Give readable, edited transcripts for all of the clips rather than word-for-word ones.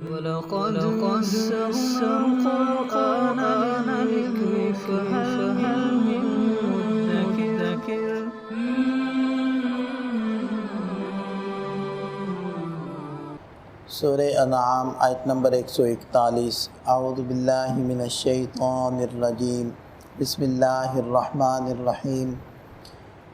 وَلَقَدْ يَسَّرْنَا الْقُرْآنَ لِلذِّكْرِ فَهَلْ مِن مُّدَّكِرٍ سورہ انعام آیت نمبر 141۔ اعوذ باللہ من الشیطان الرجیم، بسم اللہ الرحمن الرحیم۔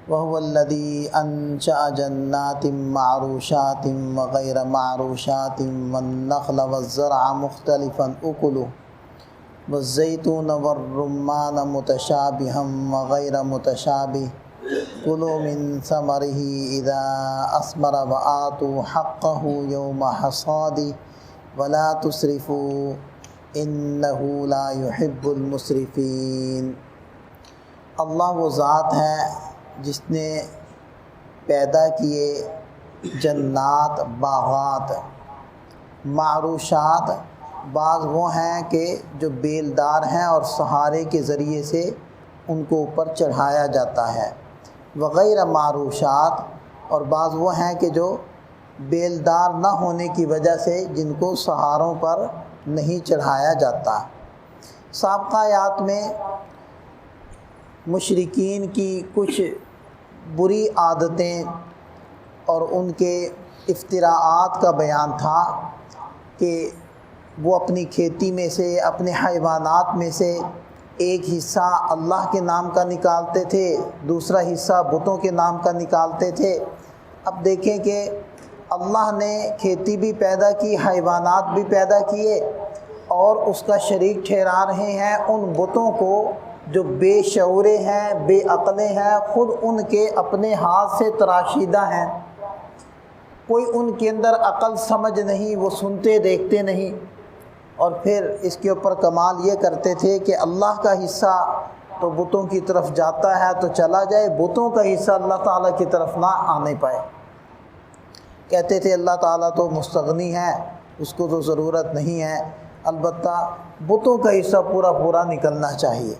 وَهُوَ الَّذِي أَنشَأَ جَنَّاتٍ مَّعْرُوشَاتٍ وَغَيْرَ مَعْرُوشَاتٍ وَالنَّخْلَ وَالزَّرْعَ مُخْتَلِفًا أُكُلُهُ وَالزَّيْتُونَ وَالرُّمَّانَ مُتَشَابِهًا وَغَيْرَ مُتَشَابِهٍ كُلُوا مِن ثَمَرِهِ إِذَا أَثْمَرَ وَآتُوا حَقَّهُ يَوْمَ حَصَادِهِ وَلَا تُسْرِفُوا إِنَّهُ لَا يُحِبُّ الْمُسْرِفِينَ۔ اللہ وہ ذات ہے جس نے پیدا کیے جنات، باغات، معروشات، بعض وہ ہیں کہ جو بیلدار ہیں اور سہارے کے ذریعے سے ان کو اوپر چڑھایا جاتا ہے، وغیر معروشات، اور بعض وہ ہیں کہ جو بیلدار نہ ہونے کی وجہ سے جن کو سہاروں پر نہیں چڑھایا جاتا۔ سابقہ آیات میں مشرکین کی کچھ بری عادتیں اور ان کے افتراءات کا بیان تھا کہ وہ اپنی کھیتی میں سے، اپنے حیوانات میں سے ایک حصہ اللہ کے نام کا نکالتے تھے، دوسرا حصہ بتوں کے نام کا نکالتے تھے۔ اب دیکھیں کہ اللہ نے کھیتی بھی پیدا کی، حیوانات بھی پیدا کیے، اور اس کا شریک ٹھہرا رہے ہیں ان بتوں کو جو بے شعورے ہیں، بے عقلے ہیں، خود ان کے اپنے ہاتھ سے تراشیدہ ہیں، کوئی ان کے اندر عقل سمجھ نہیں، وہ سنتے دیکھتے نہیں۔ اور پھر اس کے اوپر کمال یہ کرتے تھے کہ اللہ کا حصہ تو بتوں کی طرف جاتا ہے تو چلا جائے، بتوں کا حصہ اللہ تعالیٰ کی طرف نہ آنے پائے۔ کہتے تھے اللہ تعالیٰ تو مستغنی ہے، اس کو تو ضرورت نہیں ہے، البتہ بتوں کا حصہ پورا پورا نکلنا چاہیے۔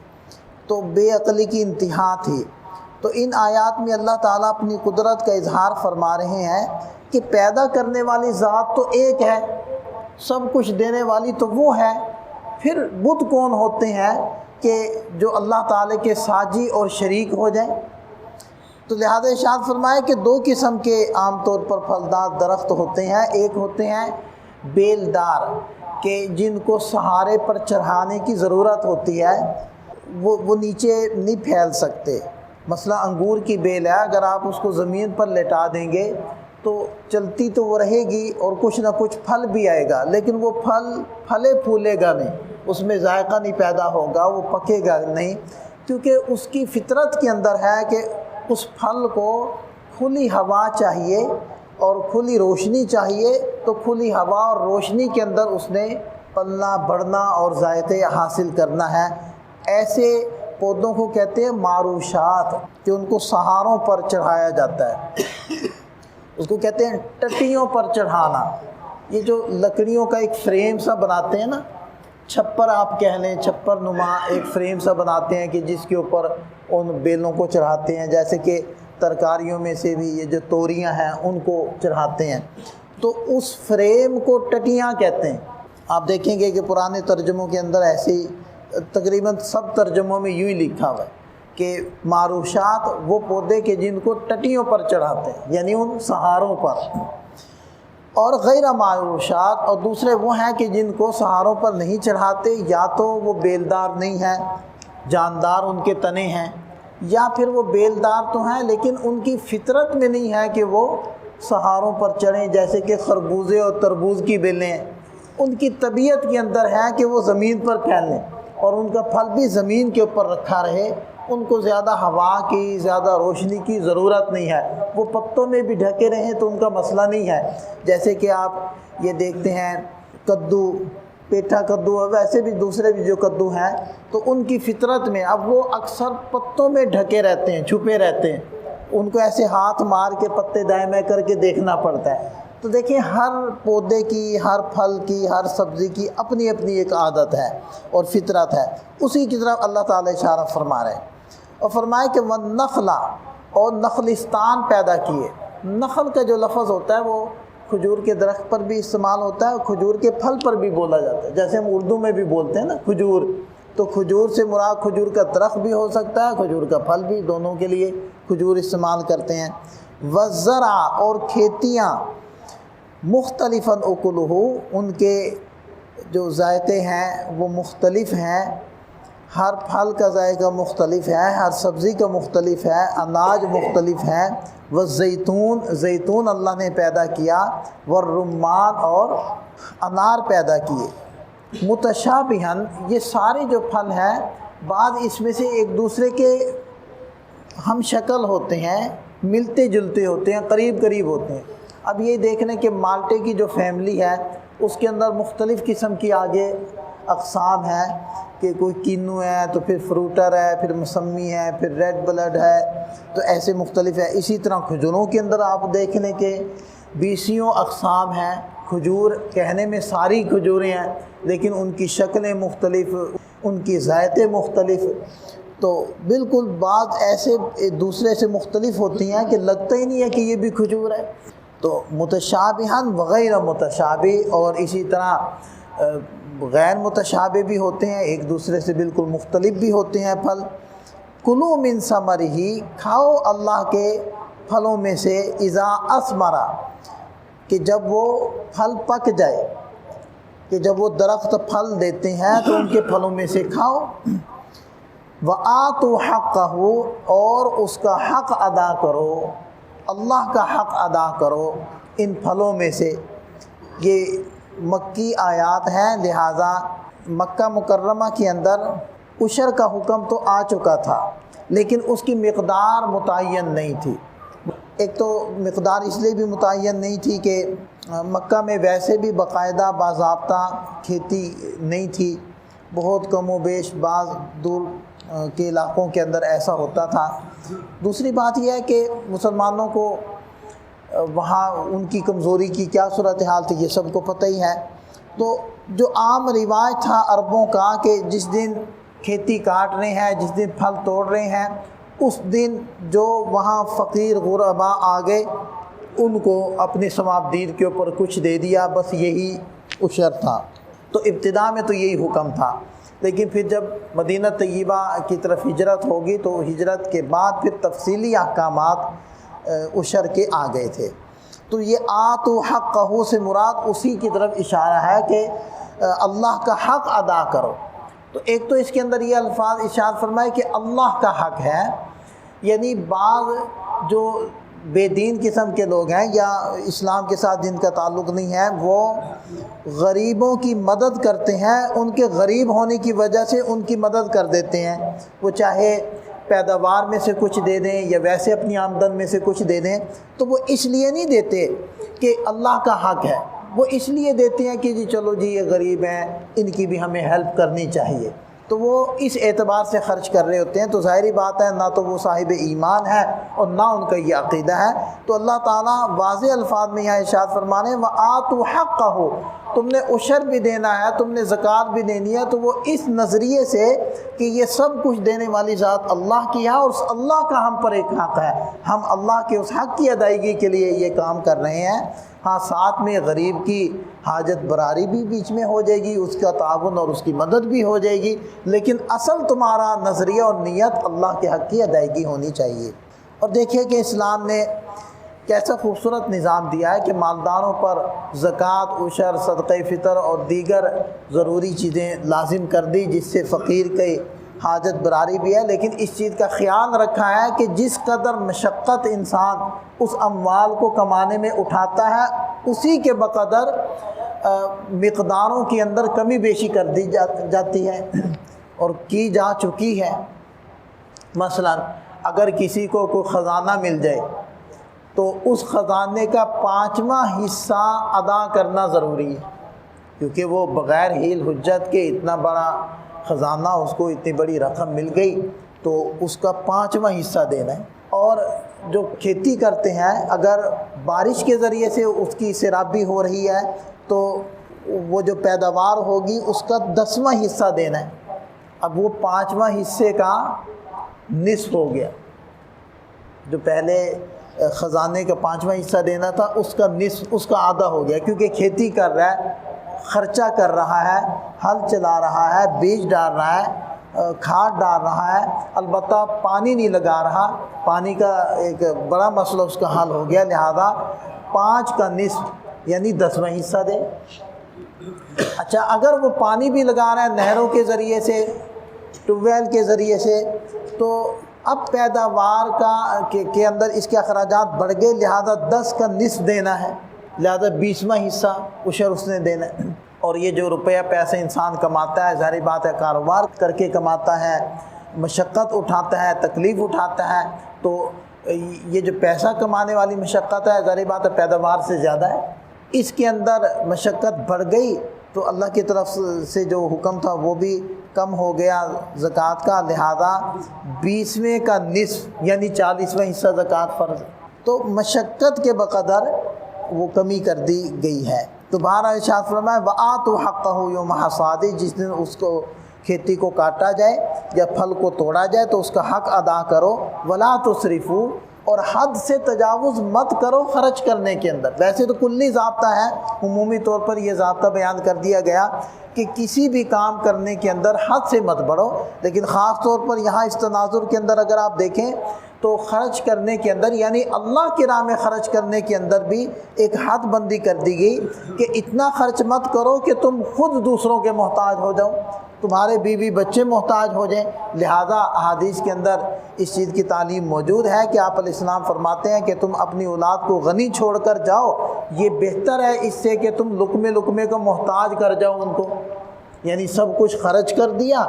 تو بے عقلی کی انتہا تھی۔ تو ان آیات میں اللہ تعالیٰ اپنی قدرت کا اظہار فرما رہے ہیں کہ پیدا کرنے والی ذات تو ایک ہے، سب کچھ دینے والی تو وہ ہے، پھر بت کون ہوتے ہیں کہ جو اللہ تعالیٰ کے ساجی اور شریک ہو جائیں؟ تو لہذا ارشاد فرمایا کہ دو قسم کے عام طور پر پھلدار درخت ہوتے ہیں، ایک ہوتے ہیں بیلدار کہ جن کو سہارے پر چڑھانے کی ضرورت ہوتی ہے، وہ نیچے نہیں پھیل سکتے۔ مثلا انگور کی بیل ہے، اگر آپ اس کو زمین پر لٹا دیں گے تو چلتی تو وہ رہے گی اور کچھ نہ کچھ پھل بھی آئے گا، لیکن وہ پھلے پھولے گا نہیں، اس میں ذائقہ نہیں پیدا ہوگا، وہ پکے گا نہیں، کیونکہ اس کی فطرت کے اندر ہے کہ اس پھل کو کھلی ہوا چاہیے اور کھلی روشنی چاہیے، تو کھلی ہوا اور روشنی کے اندر اس نے پلنا، بڑھنا اور ذائقے حاصل کرنا ہے۔ ایسے پودوں کو کہتے ہیں معروشات کہ ان کو سہاروں پر چڑھایا جاتا ہے، اس کو کہتے ہیں ٹٹیوں پر چڑھانا۔ یہ جو لکڑیوں کا ایک فریم سا بناتے ہیں نا، چھپر آپ کہہ لیں، چھپر نما ایک فریم سا بناتے ہیں کہ جس کے اوپر ان بیلوں کو چڑھاتے ہیں، جیسے کہ ترکاریوں میں سے بھی یہ جو توریاں ہیں ان کو چڑھاتے ہیں، تو اس فریم کو ٹٹیاں کہتے ہیں۔ آپ دیکھیں گے کہ پرانے ترجموں کے اندر ایسے ہی تقریباً سب ترجموں میں یوں ہی لکھا ہوا ہے کہ معروشات وہ پودے کے جن کو ٹٹیوں پر چڑھاتے ہیں، یعنی ان سہاروں پر، اور غیر معروشات اور دوسرے وہ ہیں کہ جن کو سہاروں پر نہیں چڑھاتے، یا تو وہ بیلدار نہیں ہیں، جاندار ان کے تنے ہیں، یا پھر وہ بیلدار تو ہیں لیکن ان کی فطرت میں نہیں ہے کہ وہ سہاروں پر چڑھیں، جیسے کہ خربوزے اور تربوز کی بیلیں ہیں، ان کی طبیعت کے اندر ہے کہ وہ زمین پر پھیلیں اور ان کا پھل بھی زمین کے اوپر رکھا رہے، ان کو زیادہ ہوا کی، زیادہ روشنی کی ضرورت نہیں ہے، وہ پتوں میں بھی ڈھکے رہیں تو ان کا مسئلہ نہیں ہے۔ جیسے کہ آپ یہ دیکھتے ہیں کدو، پیٹھا کدو، ویسے بھی دوسرے بھی جو کدو ہیں، تو ان کی فطرت میں اب وہ اکثر پتوں میں ڈھکے رہتے ہیں، چھپے رہتے ہیں، ان کو ایسے ہاتھ مار کے پتے دائیں میں کر کے دیکھنا پڑتا ہے۔ تو دیکھیں ہر پودے کی، ہر پھل کی، ہر سبزی کی اپنی اپنی ایک عادت ہے اور فطرت ہے، اسی کی طرف اللہ تعالیٰ اشارہ فرما رہے ہیں، اور فرمائے کہ وَالنَّخْلَ، اور نخلستان پیدا کیے۔ نخل کا جو لفظ ہوتا ہے وہ کھجور کے درخت پر بھی استعمال ہوتا ہے اور کھجور کے پھل پر بھی بولا جاتا ہے، جیسے ہم اردو میں بھی بولتے ہیں نا کھجور، تو کھجور سے مراد کھجور کا درخت بھی ہو سکتا ہے، کھجور کا پھل بھی، دونوں کے لیے کھجور استعمال کرتے ہیں۔ وَالزَّرْعَ اور کھیتیاں، مختلفاً اکلہ ان کے جو ذائقے ہیں وہ مختلف ہیں، ہر پھل کا ذائقہ مختلف ہے، ہر سبزی کا مختلف ہے، اناج مختلف ہیں۔ والزیتون، زیتون اللہ نے پیدا کیا، والرمان اور انار پیدا کیے۔ متشابہاً، یہ سارے جو پھل ہیں بعض اس میں سے ایک دوسرے کے ہم شکل ہوتے ہیں، ملتے جلتے ہوتے ہیں، قریب قریب ہوتے ہیں۔ اب یہ دیکھ لیں کہ مالٹے کی جو فیملی ہے اس کے اندر مختلف قسم کی آگے اقسام ہیں، کہ کوئی کینو ہے تو پھر فروٹر ہے، پھر مسمی ہے، پھر ریڈ بلڈ ہے، تو ایسے مختلف ہے۔ اسی طرح کھجوروں کے اندر آپ دیکھ لیں کہ 20 اقسام ہیں۔ کھجور کہنے میں ساری کھجوریں ہیں لیکن ان کی شکلیں مختلف، ان کی ذائقے مختلف، تو بالکل بعض ایسے ایک دوسرے سے مختلف ہوتی ہیں کہ لگتا ہی نہیں ہے کہ یہ بھی کھجور ہے۔ تو متشابہاً وغیر متشابہ، اور اسی طرح غیر متشابہ بھی ہوتے ہیں، ایک دوسرے سے بالکل مختلف بھی ہوتے ہیں پھل۔ کلوا من ثمرہ، کھاؤ اللہ کے پھلوں میں سے، اذا اثمر، کہ جب وہ پھل پک جائے، کہ جب وہ درخت پھل دیتے ہیں تو ان کے پھلوں میں سے کھاؤ۔ وآتوا حقہ، اور اس کا حق ادا کرو، اللہ کا حق ادا کرو ان پھلوں میں سے۔ یہ مکی آیات ہیں، لہٰذا مکہ مکرمہ کے اندر عشر کا حکم تو آ چکا تھا لیکن اس کی مقدار متعین نہیں تھی۔ ایک تو مقدار اس لیے بھی متعین نہیں تھی کہ مکہ میں ویسے بھی باقاعدہ باضابطہ کھیتی نہیں تھی، بہت کم و بیش بعض دور کے علاقوں کے اندر ایسا ہوتا تھا۔ دوسری بات یہ ہے کہ مسلمانوں کو وہاں ان کی کمزوری کی کیا صورتحال تھی یہ سب کو پتہ ہی ہے۔ تو جو عام رواج تھا عربوں کا کہ جس دن کھیتی کاٹ رہے ہیں، جس دن پھل توڑ رہے ہیں، اس دن جو وہاں فقیر غربا آ گئے ان کو اپنے ثوابدید کے اوپر کچھ دے دیا، بس یہی عشر تھا۔ تو ابتدا میں تو یہی حکم تھا، لیکن پھر جب مدینہ طیبہ کی طرف ہجرت ہوگی تو ہجرت کے بعد پھر تفصیلی احکامات عشر کے آ گئے تھے۔ تو یہ آتوا حقہ سے مراد اسی کی طرف اشارہ ہے کہ اللہ کا حق ادا کرو۔ تو ایک تو اس کے اندر یہ الفاظ ارشاد فرمائے کہ اللہ کا حق ہے، یعنی بعض جو بے دین قسم کے لوگ ہیں یا اسلام کے ساتھ جن کا تعلق نہیں ہے، وہ غریبوں کی مدد کرتے ہیں، ان کے غریب ہونے کی وجہ سے ان کی مدد کر دیتے ہیں، وہ چاہے پیداوار میں سے کچھ دے دیں یا ویسے اپنی آمدن میں سے کچھ دے دیں، تو وہ اس لیے نہیں دیتے کہ اللہ کا حق ہے، وہ اس لیے دیتے ہیں کہ جی چلو جی یہ غریب ہیں، ان کی بھی ہمیں ہیلپ کرنی چاہیے، تو وہ اس اعتبار سے خرچ کر رہے ہوتے ہیں۔ تو ظاہری بات ہے نہ تو وہ صاحب ایمان ہے اور نہ ان کا یہ عقیدہ ہے۔ تو اللہ تعالیٰ واضح الفاظ میں یہاں ارشاد فرمانے وآتوا حقہ، تم نے عشر بھی دینا ہے، تم نے زکوٰۃ بھی دینی ہے، تو وہ اس نظریے سے کہ یہ سب کچھ دینے والی ذات اللہ کی ہے اور اس اللہ کا ہم پر ایک حق ہے، ہم اللہ کے اس حق کی ادائیگی کے لیے یہ کام کر رہے ہیں۔ ہاں ساتھ میں غریب کی حاجت براری بھی بیچ میں ہو جائے گی، اس کا تعاون اور اس کی مدد بھی ہو جائے گی، لیکن اصل تمہارا نظریہ اور نیت اللہ کے حق کی ادائیگی ہونی چاہیے۔ اور دیکھیے کہ اسلام نے کیسا خوبصورت نظام دیا ہے کہ مالداروں پر زکوٰۃ، عشر، صدقہ فطر اور دیگر ضروری چیزیں لازم کر دی، جس سے فقیر کی حاجت براری بھی ہے، لیکن اس چیز کا خیال رکھا ہے کہ جس قدر مشقت انسان اس اموال کو کمانے میں اٹھاتا ہے اسی کے بقدر مقداروں کے اندر کمی بیشی کر دی جاتی ہے اور کی جا چکی ہے۔ مثلا اگر کسی کو کوئی خزانہ مل جائے تو اس خزانے کا 5واں حصہ ادا کرنا ضروری ہے، کیونکہ وہ بغیر حیل حجت کے اتنا بڑا خزانہ، اس کو اتنی بڑی رقم مل گئی تو اس کا 5واں حصہ دینا ہے۔ اور جو کھیتی کرتے ہیں اگر بارش کے ذریعے سے اس کی سیرابی ہو رہی ہے تو وہ جو پیداوار ہوگی اس کا 10واں حصہ دینا ہے۔ اب وہ 5واں حصے کا نصف ہو گیا، جو پہلے خزانے کا 5واں حصہ دینا تھا، اس کا نصف، اس کا آدھا ہو گیا، کیونکہ کھیتی کر رہا ہے، خرچہ کر رہا ہے، ہل چلا رہا ہے، بیج ڈال رہا ہے، کھاد ڈال رہا ہے، البتہ پانی نہیں لگا رہا، پانی کا ایک بڑا مسئلہ اس کا حل ہو گیا، لہذا 5 کا نصف یعنی 10واں حصہ دے۔ اچھا، اگر وہ پانی بھی لگا رہا ہے نہروں کے ذریعے سے، ٹیوب ویل کے ذریعے سے، تو اب پیداوار کے اندر اس کے اخراجات بڑھ گئے، لہذا 10 کا نصف دینا ہے، لہذا 20واں حصہ عشر اس نے دینا ہے۔ اور یہ جو روپیہ پیسے انسان کماتا ہے، ظاہر بات ہے کاروبار کر کے کماتا ہے، مشقت اٹھاتا ہے، تکلیف اٹھاتا ہے، تو یہ جو پیسہ کمانے والی مشقت ہے، ظاہر بات ہے پیداوار سے زیادہ ہے، اس کے اندر مشقت بڑھ گئی تو اللہ کی طرف سے جو حکم تھا وہ بھی کم ہو گیا زکوٰۃ کا، لہذا 20ویں کا نصف یعنی 40واں حصہ زکوٰۃ فرض، تو مشقت کے بقدر وہ کمی کر دی گئی ہے۔ تو بہرحال ارشاد فرمایا وَآتُوا حَقَّهُ یوم حصادہ، جس دن اس کو کھیتی کو کاٹا جائے یا پھل کو توڑا جائے تو اس کا حق ادا کرو، وَلَا تُسْرِفُوا، اور حد سے تجاوز مت کرو خرچ کرنے کے اندر۔ ویسے تو کلی ضابطہ ہے، عمومی طور پر یہ ضابطہ بیان کر دیا گیا کہ کسی بھی کام کرنے کے اندر حد سے مت بڑھو، لیکن خاص طور پر یہاں اس تناظر کے اندر اگر آپ دیکھیں تو خرچ کرنے کے اندر یعنی اللہ کی راہ میں خرچ کرنے کے اندر بھی ایک حد بندی کر دی گئی کہ اتنا خرچ مت کرو کہ تم خود دوسروں کے محتاج ہو جاؤ، تمہارے بیوی بچے محتاج ہو جائیں۔ لہذا احادیث کے اندر اس چیز کی تعلیم موجود ہے کہ آپ علیہ السلام فرماتے ہیں کہ تم اپنی اولاد کو غنی چھوڑ کر جاؤ، یہ بہتر ہے اس سے کہ تم لقمے لقمے کو محتاج کر جاؤ ان کو، یعنی سب کچھ خرچ کر دیا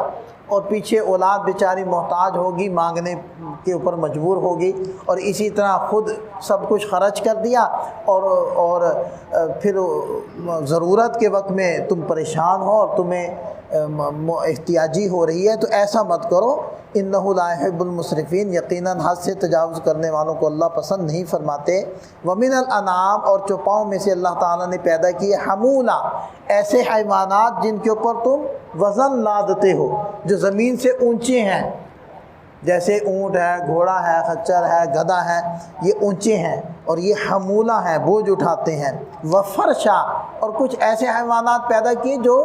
اور پیچھے اولاد بیچاری محتاج ہوگی، مانگنے کے اوپر مجبور ہوگی، اور اسی طرح خود سب کچھ خرچ کر دیا اور پھر ضرورت کے وقت میں تم پریشان ہو اور تمہیں احتیاجی ہو رہی ہے، تو ایسا مت کرو۔ انہ لا يحب المسرفین، یقیناً حد سے تجاوز کرنے والوں کو اللہ پسند نہیں فرماتے۔ ومن الانعام، اور چوپاؤں میں سے اللہ تعالیٰ نے پیدا کیے حمولہ، ایسے حیوانات جن کے اوپر تم وزن لادتے ہو، جو زمین سے اونچے ہیں، جیسے اونٹ ہے، گھوڑا ہے، خچر ہے، گدھا ہے، یہ اونچے ہیں اور یہ حمولہ ہیں، بوجھ اٹھاتے ہیں۔ وفرشا، اور کچھ ایسے حیوانات پیدا کیے جو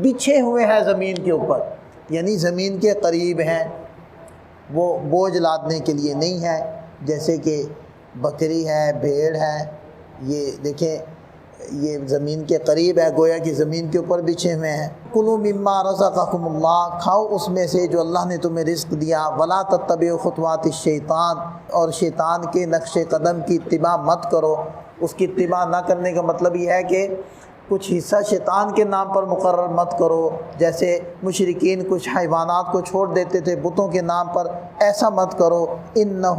بچھے ہوئے ہیں زمین کے اوپر، یعنی زمین کے قریب ہیں، وہ بوجھ لادنے کے لیے نہیں ہے، جیسے کہ بکری ہے، بھیڑ ہے، یہ دیکھیں یہ زمین کے قریب ہے، گویا کہ زمین کے اوپر بچھے ہوئے ہیں۔ کلوا مما رزقکم اللہ، کھاؤ اس میں سے جو اللہ نے تمہیں رزق دیا۔ ولا تتبعوا خطوات الشیطان، اور شیطان کے نقش قدم کی اتباع مت کرو۔ اس کی اتباع نہ کرنے کا مطلب یہ ہے کہ کچھ حصہ شیطان کے نام پر مقرر مت کرو، جیسے مشرکین کچھ حیوانات کو چھوڑ دیتے تھے بتوں کے نام پر، ایسا مت کرو۔ انہ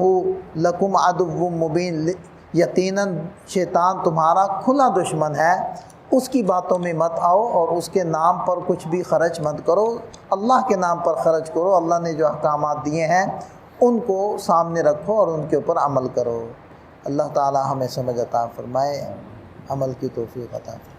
لکم عدو مبین، یقیناً شیطان تمہارا کھلا دشمن ہے، اس کی باتوں میں مت آؤ اور اس کے نام پر کچھ بھی خرچ مت کرو، اللہ کے نام پر خرچ کرو، اللہ نے جو احکامات دیے ہیں ان کو سامنے رکھو اور ان کے اوپر عمل کرو۔ اللہ تعالی ہمیں سمجھ عطا فرمائے، عمل کی توفیق عطا فرمائے۔